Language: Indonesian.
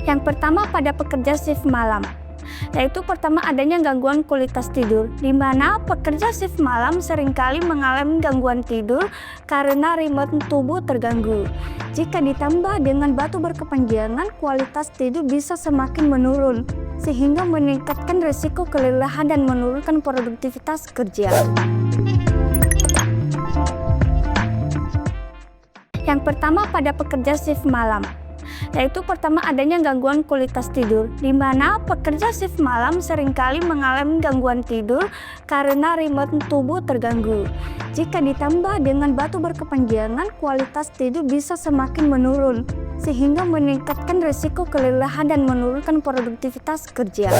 Yang pertama pada pekerja shift malam, yaitu pertama adanya gangguan kualitas tidur, di mana pekerja shift malam seringkali mengalami gangguan tidur karena ritme tubuh terganggu. Jika ditambah dengan batu berkepanjangan, kualitas tidur bisa semakin menurun, sehingga meningkatkan risiko kelelahan dan menurunkan produktivitas kerja. Yang pertama pada pekerja shift malam, yaitu pertama adanya gangguan kualitas tidur, di mana pekerja shift malam seringkali mengalami gangguan tidur karena ritme tubuh terganggu. Jika ditambah dengan batu berkepanjangan, kualitas tidur bisa semakin menurun, sehingga meningkatkan risiko kelelahan dan menurunkan produktivitas kerja.